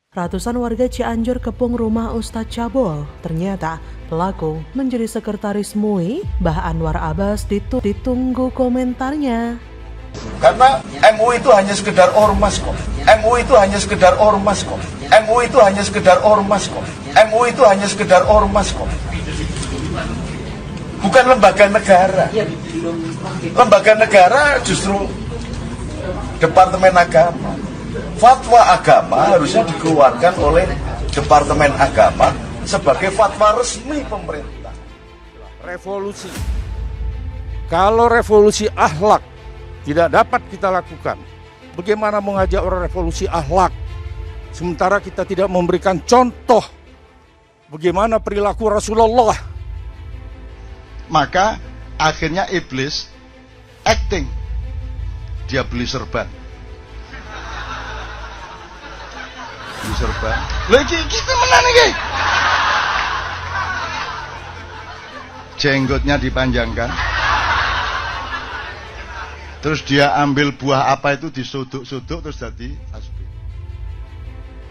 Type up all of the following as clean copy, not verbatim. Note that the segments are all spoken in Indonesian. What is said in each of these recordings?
Ratusan warga Cianjur kepung rumah Ustadz Cabul. Ternyata pelaku menjadi sekretaris MUI. Bah Anwar Abbas ditunggu komentarnya. Karena MUI itu hanya sekedar ormas kok. MUI itu hanya sekedar ormas kok. MUI itu hanya sekedar ormas kok. MUI itu hanya sekedar ormas kok. Bukan lembaga negara. Lembaga negara justru Departemen Agama. Fatwa agama harusnya dikeluarkan oleh Departemen Agama sebagai fatwa resmi pemerintah. Revolusi. Kalau revolusi akhlak tidak dapat kita lakukan, bagaimana mengajak orang revolusi akhlak sementara kita tidak memberikan contoh bagaimana perilaku Rasulullah? Maka akhirnya iblis acting, dia beli serban. Beli serban. Lagi kita menang nih. Jenggotnya dipanjangkan. Terus dia ambil buah apa itu disuduk-suduk terus jadi tasbih.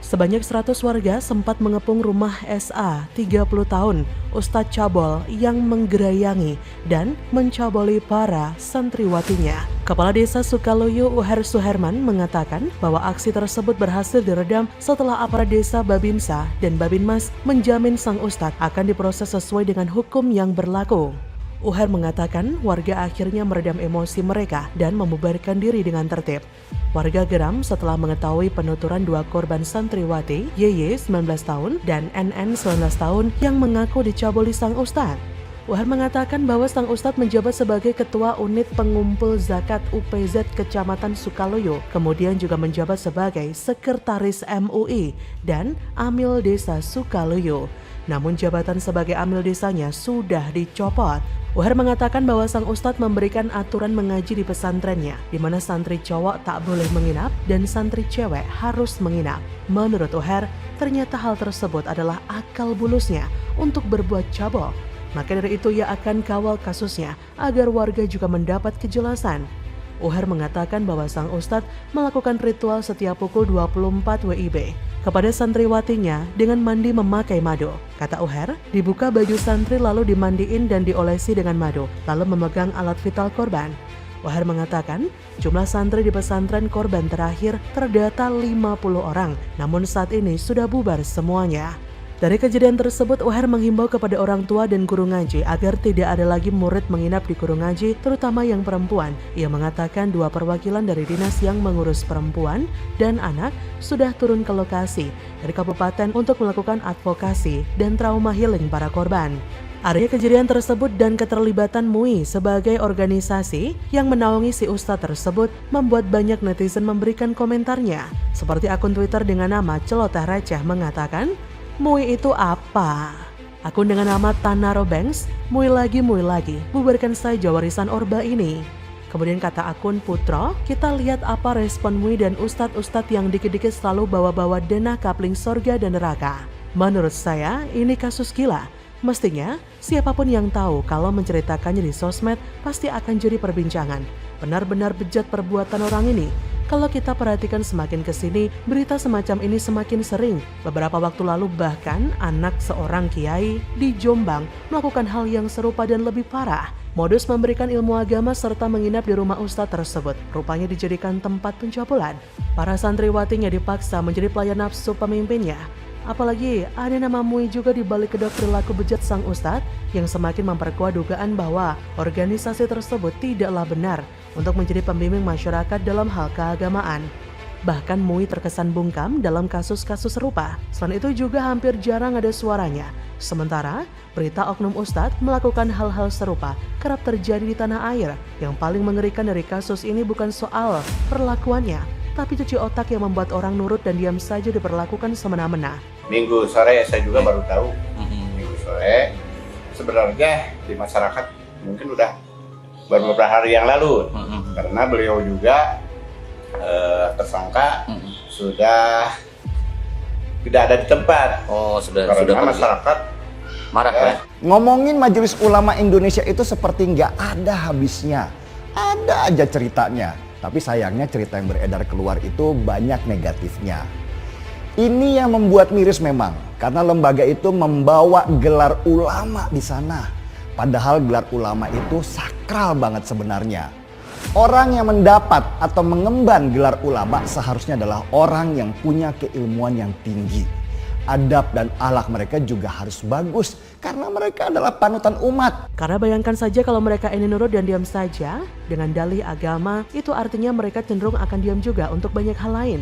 Sebanyak 100 warga sempat mengepung rumah SA 30 tahun Ustadz Cabul yang menggerayangi dan mencaboli para santriwatinya. Kepala Desa Sukaloyo Uher Suherman mengatakan bahwa aksi tersebut berhasil diredam setelah aparat desa Babinsa dan Babinmas menjamin sang Ustadz akan diproses sesuai dengan hukum yang berlaku. Uher mengatakan warga akhirnya meredam emosi mereka dan membubarkan diri dengan tertib. Warga geram setelah mengetahui penuturan dua korban santriwati, YY 19 tahun dan NN 19 tahun yang mengaku dicabuli sang Ustadz. Uher mengatakan bahwa sang Ustadz menjabat sebagai Ketua Unit Pengumpul Zakat UPZ Kecamatan Sukaloyo, kemudian juga menjabat sebagai Sekretaris MUI dan Amil Desa Sukaloyo. Namun jabatan sebagai amil desanya sudah dicopot. Uher mengatakan bahwa sang Ustadz memberikan aturan mengaji di pesantrennya, di mana santri cowok tak boleh menginap dan santri cewek harus menginap. Menurut Uher, ternyata hal tersebut adalah akal bulusnya untuk berbuat cabul. Maka dari itu ia akan kawal kasusnya agar warga juga mendapat kejelasan. Uher mengatakan bahwa sang Ustadz melakukan ritual setiap pukul 24 WIB kepada santriwatinya dengan mandi memakai madu. Kata Uher, dibuka baju santri lalu dimandiin dan diolesi dengan madu, lalu memegang alat vital korban. Uher mengatakan, jumlah santri di pesantren korban terakhir terdata 50 orang, namun saat ini sudah bubar semuanya. Dari kejadian tersebut, Uher menghimbau kepada orang tua dan guru ngaji agar tidak ada lagi murid menginap di guru ngaji, terutama yang perempuan. Ia mengatakan dua perwakilan dari dinas yang mengurus perempuan dan anak sudah turun ke lokasi dari kabupaten untuk melakukan advokasi dan trauma healing para korban. Adanya kejadian tersebut dan keterlibatan MUI sebagai organisasi yang menaungi si ustadz tersebut membuat banyak netizen memberikan komentarnya. Seperti akun Twitter dengan nama Celoteh Receh mengatakan, MUI itu apa? Akun dengan nama Tanaro Banks, MUI lagi, bubarkan saja warisan Orba ini. Kemudian kata akun Putro, kita lihat apa respon MUI dan ustadz-ustadz yang dikit-dikit selalu bawa-bawa denah kapling sorga dan neraka. Menurut saya, ini kasus gila. Mestinya, siapapun yang tahu kalau menceritakannya di sosmed pasti akan jadi perbincangan. Benar-benar bejat perbuatan orang ini. Kalau kita perhatikan semakin kesini, berita semacam ini semakin sering. Beberapa waktu lalu bahkan anak seorang kiai di Jombang melakukan hal yang serupa dan lebih parah. Modus memberikan ilmu agama serta menginap di rumah ustadz tersebut rupanya dijadikan tempat pencabulan. Para santriwatinya dipaksa menjadi pelayan nafsu pemimpinnya. Apalagi ada nama MUI juga di balik kedok perilaku bejat sang ustadz yang semakin memperkuat dugaan bahwa organisasi tersebut tidaklah benar untuk menjadi pembimbing masyarakat dalam hal keagamaan. Bahkan MUI terkesan bungkam dalam kasus-kasus serupa. Selain itu juga hampir jarang ada suaranya. Sementara berita oknum ustadz melakukan hal-hal serupa kerap terjadi di tanah air. Yang paling mengerikan dari kasus ini bukan soal perlakuannya, tapi cuci otak yang membuat orang nurut dan diam saja diperlakukan semena-mena. Minggu sore saya juga baru tahu. Minggu sore sebenarnya di masyarakat mungkin udah beberapa hari yang lalu, karena beliau juga tersangka sudah tidak ada di tempat. Oh, sudah Masyarakat marah ya. Ngomongin Majelis Ulama Indonesia itu seperti nggak ada habisnya. Ada aja ceritanya. Tapi sayangnya cerita yang beredar keluar itu banyak negatifnya. Ini yang membuat miris memang, karena lembaga itu membawa gelar ulama di sana. Padahal gelar ulama itu sakral banget sebenarnya. Orang yang mendapat atau mengemban gelar ulama seharusnya adalah orang yang punya keilmuan yang tinggi. Adab dan akhlak mereka juga harus bagus karena mereka adalah panutan umat. Karena bayangkan saja kalau mereka ini nurut dan diam saja dengan dalih agama, itu artinya mereka cenderung akan diam juga untuk banyak hal lain.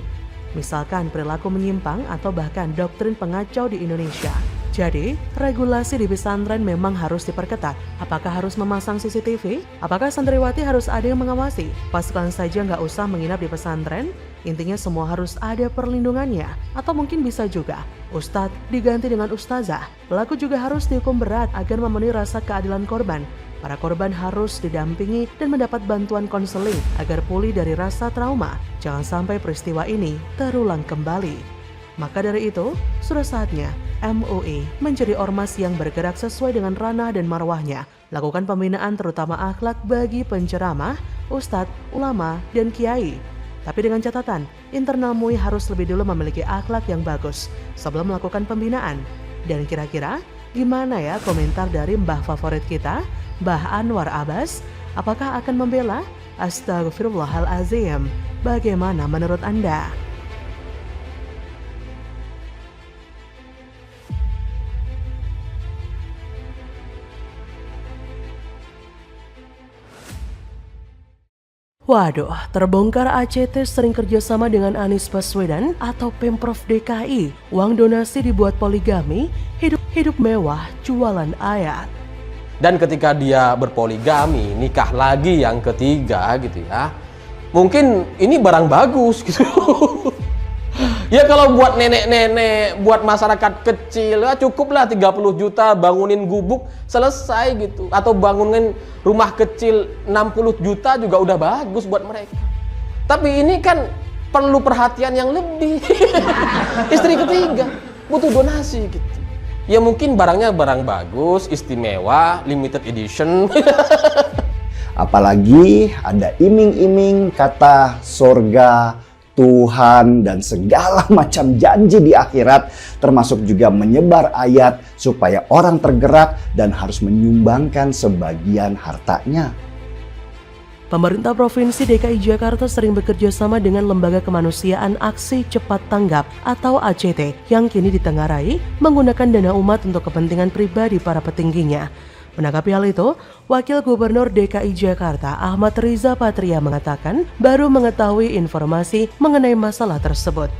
Misalkan perilaku menyimpang atau bahkan doktrin pengacau di Indonesia. Jadi, regulasi di pesantren memang harus diperketat. Apakah harus memasang CCTV? Apakah santriwati harus ada yang mengawasi? Pasukan saja nggak usah menginap di pesantren? Intinya semua harus ada perlindungannya. Atau mungkin bisa juga, ustadz diganti dengan ustazah. Pelaku juga harus dihukum berat agar memenuhi rasa keadilan korban. Para korban harus didampingi dan mendapat bantuan konseling agar pulih dari rasa trauma. Jangan sampai peristiwa ini terulang kembali. Maka dari itu, sudah saatnya MUI menjadi ormas yang bergerak sesuai dengan ranah dan marwahnya. Lakukan pembinaan terutama akhlak bagi penceramah, ustadz, ulama, dan kiai. Tapi dengan catatan, internal MUI harus lebih dulu memiliki akhlak yang bagus sebelum melakukan pembinaan. Dan kira-kira gimana ya komentar dari mbah favorit kita, Mbah Anwar Abbas? Apakah akan membela? Astagfirullahalazim. Bagaimana menurut Anda? Waduh, terbongkar ACT sering kerjasama dengan Anies Baswedan atau Pemprov DKI. Uang donasi dibuat poligami, hidup mewah, jualan ayat. Dan ketika dia berpoligami, nikah lagi yang ketiga gitu ya. Mungkin ini barang bagus gitu. Ya kalau buat nenek-nenek, buat masyarakat kecil, ya cukuplah 30 juta bangunin gubuk selesai gitu. Atau bangunin rumah kecil 60 juta juga udah bagus buat mereka. Tapi ini kan perlu perhatian yang lebih. Istri ketiga butuh donasi gitu. Ya mungkin barangnya barang bagus, istimewa, limited edition. Apalagi ada iming-iming kata surga, Tuhan, dan segala macam janji di akhirat, termasuk juga menyebar ayat supaya orang tergerak dan harus menyumbangkan sebagian hartanya. Pemerintah Provinsi DKI Jakarta sering bekerja sama dengan Lembaga Kemanusiaan Aksi Cepat Tanggap atau ACT yang kini ditengarai menggunakan dana umat untuk kepentingan pribadi para petingginya. Menanggapi hal itu, Wakil Gubernur DKI Jakarta Ahmad Riza Patria mengatakan baru mengetahui informasi mengenai masalah tersebut.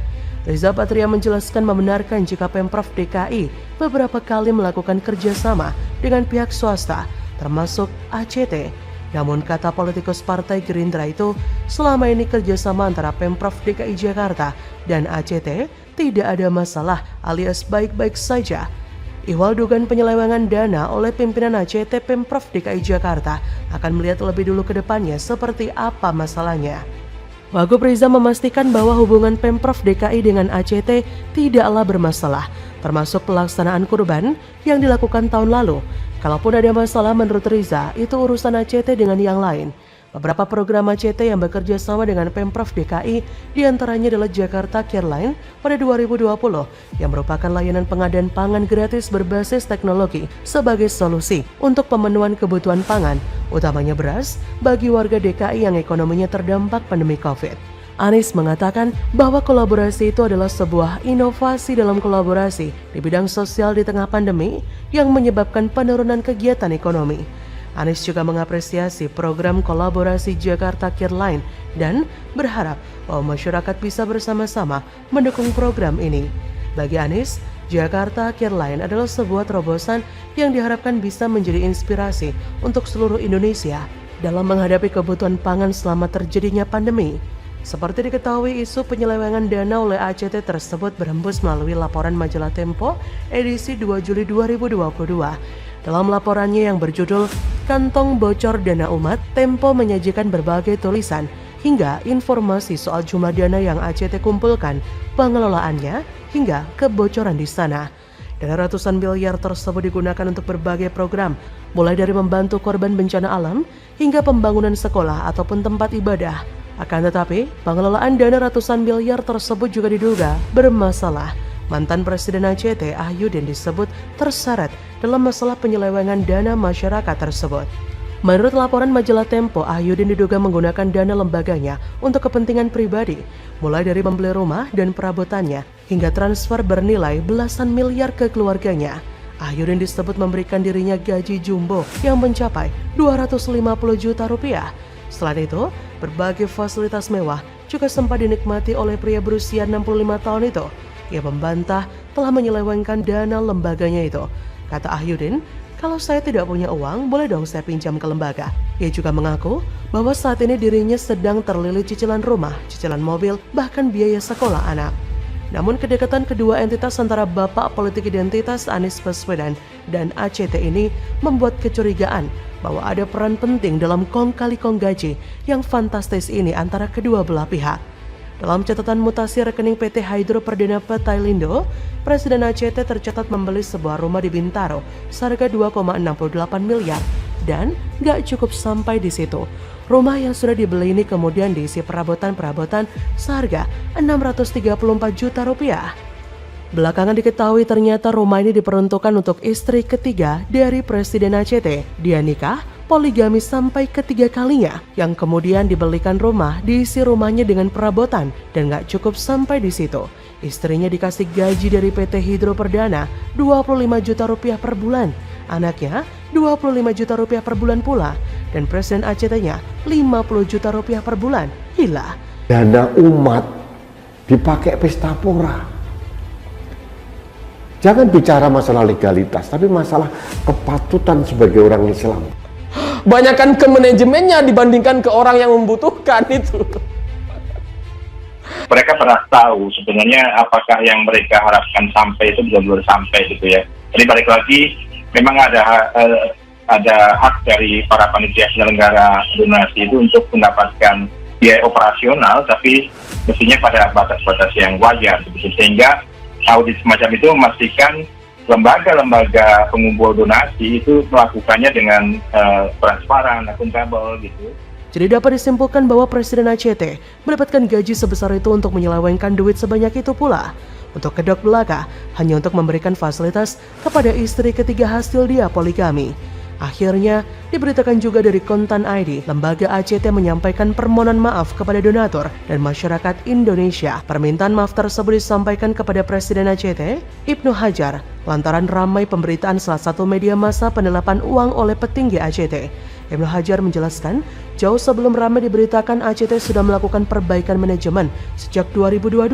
Riza Patria menjelaskan membenarkan jika Pemprov DKI beberapa kali melakukan kerjasama dengan pihak swasta, termasuk ACT. Namun kata politikus Partai Gerindra itu, selama ini kerjasama antara Pemprov DKI Jakarta dan ACT tidak ada masalah alias baik-baik saja. Ihwal dugaan penyelewengan dana oleh pimpinan ACT Pemprov DKI Jakarta akan melihat lebih dulu ke depannya seperti apa masalahnya. Wagub Riza memastikan bahwa hubungan Pemprov DKI dengan ACT tidaklah bermasalah, termasuk pelaksanaan kurban yang dilakukan tahun lalu. Kalaupun ada masalah menurut Riza, itu urusan ACT dengan yang lain. Beberapa program ACT yang bekerja sama dengan Pemprov DKI diantaranya adalah Jakarta Care Line pada 2020 yang merupakan layanan pengadaan pangan gratis berbasis teknologi sebagai solusi untuk pemenuhan kebutuhan pangan, utamanya beras, bagi warga DKI yang ekonominya terdampak pandemi COVID. Anies mengatakan bahwa kolaborasi itu adalah sebuah inovasi dalam kolaborasi di bidang sosial di tengah pandemi yang menyebabkan penurunan kegiatan ekonomi. Anies juga mengapresiasi program kolaborasi Jakarta Care Line dan berharap bahwa masyarakat bisa bersama-sama mendukung program ini. Bagi Anies, Jakarta Care Line adalah sebuah terobosan yang diharapkan bisa menjadi inspirasi untuk seluruh Indonesia dalam menghadapi kebutuhan pangan selama terjadinya pandemi. Seperti diketahui, isu penyelewengan dana oleh ACT tersebut berhembus melalui laporan majalah Tempo edisi 2 Juli 2022. Dalam laporannya yang berjudul Kantong Bocor Dana Umat, Tempo menyajikan berbagai tulisan hingga informasi soal jumlah dana yang ACT kumpulkan, pengelolaannya, hingga kebocoran di sana. Dana ratusan miliar tersebut digunakan untuk berbagai program, mulai dari membantu korban bencana alam hingga pembangunan sekolah ataupun tempat ibadah. Akan tetapi, pengelolaan dana ratusan miliar tersebut juga diduga bermasalah. Mantan Presiden ACT Ahyudin disebut terseret dalam masalah penyelewengan dana masyarakat tersebut. Menurut laporan majalah Tempo, Ahyudin diduga menggunakan dana lembaganya untuk kepentingan pribadi, mulai dari membeli rumah dan perabotannya, hingga transfer bernilai belasan miliar ke keluarganya. Ahyudin disebut memberikan dirinya gaji jumbo yang mencapai 250 juta rupiah. Selain itu, berbagai fasilitas mewah juga sempat dinikmati oleh pria berusia 65 tahun itu. Ia membantah telah menyelewengkan dana lembaganya itu. Kata Ahyudin, kalau saya tidak punya uang, boleh dong saya pinjam ke lembaga. Ia juga mengaku bahwa saat ini dirinya sedang terlilit cicilan rumah, cicilan mobil, bahkan biaya sekolah anak. Namun kedekatan kedua entitas antara Bapak Politik Identitas Anies Baswedan dan ACT ini membuat kecurigaan bahwa ada peran penting dalam kong kali kong gaji yang fantastis ini antara kedua belah pihak. Dalam catatan mutasi rekening PT Hydro Perdana Petailindo, Presiden ACT tercatat membeli sebuah rumah di Bintaro seharga 2,68 miliar dan gak cukup sampai di situ. Rumah yang sudah dibeli ini kemudian diisi perabotan-perabotan seharga 634 juta rupiah. Belakangan diketahui ternyata rumah ini diperuntukkan untuk istri ketiga dari Presiden ACT. Dia nikah, poligami sampai ketiga kalinya, yang kemudian dibelikan rumah, diisi rumahnya dengan perabotan, dan gak cukup sampai di situ. Istrinya dikasih gaji dari PT Hydro Perdana 25 juta rupiah per bulan. Anaknya 25 juta rupiah per bulan pula. Dan Presiden ACT-nya 50 juta rupiah per bulan. Gila. Dana umat dipakai pesta pora. Jangan bicara masalah legalitas, tapi masalah kepatutan sebagai orang Islam. Banyakan ke manajemennya dibandingkan ke orang yang membutuhkan itu. Mereka pernah tahu sebenarnya apakah yang mereka harapkan sampai itu benar-benar sampai gitu ya. Jadi balik lagi, memang ada hak dari para panitia penyelenggara donasi itu untuk mendapatkan biaya operasional, tapi mestinya pada batas-batas yang wajar, gitu. Sehingga audit semacam itu memastikan lembaga-lembaga pengumpul donasi itu melakukannya dengan transparan, akuntabel gitu. Jadi dapat disimpulkan bahwa Presiden ACT mendapatkan gaji sebesar itu untuk menyelewengkan duit sebanyak itu pula. Untuk kedok belaka, hanya untuk memberikan fasilitas kepada istri ketiga hasil dia poligami. Akhirnya, diberitakan juga dari Kontan ID, lembaga ACT menyampaikan permohonan maaf kepada donatur dan masyarakat Indonesia. Permintaan maaf tersebut disampaikan kepada Presiden ACT, Ibnu Hajar, lantaran ramai pemberitaan salah satu media massa penelapan uang oleh petinggi ACT. Ibnu Hajar menjelaskan, jauh sebelum ramai diberitakan ACT sudah melakukan perbaikan manajemen sejak 2022.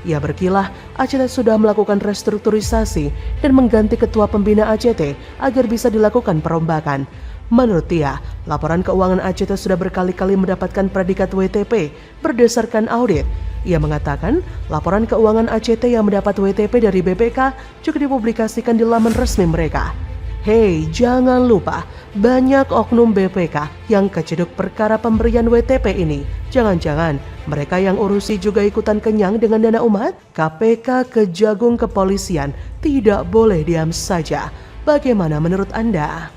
Ia berkilah, ACT sudah melakukan restrukturisasi dan mengganti ketua pembina ACT agar bisa dilakukan perombakan. Menurut dia, laporan keuangan ACT sudah berkali-kali mendapatkan predikat WTP berdasarkan audit. Ia mengatakan, laporan keuangan ACT yang mendapat WTP dari BPK juga dipublikasikan di laman resmi mereka. Hei, jangan lupa, banyak oknum BPK yang keciduk perkara pemberian WTP ini. Jangan-jangan mereka yang urusi juga ikutan kenyang dengan dana umat? KPK kejagung kepolisian tidak boleh diam saja. Bagaimana menurut Anda?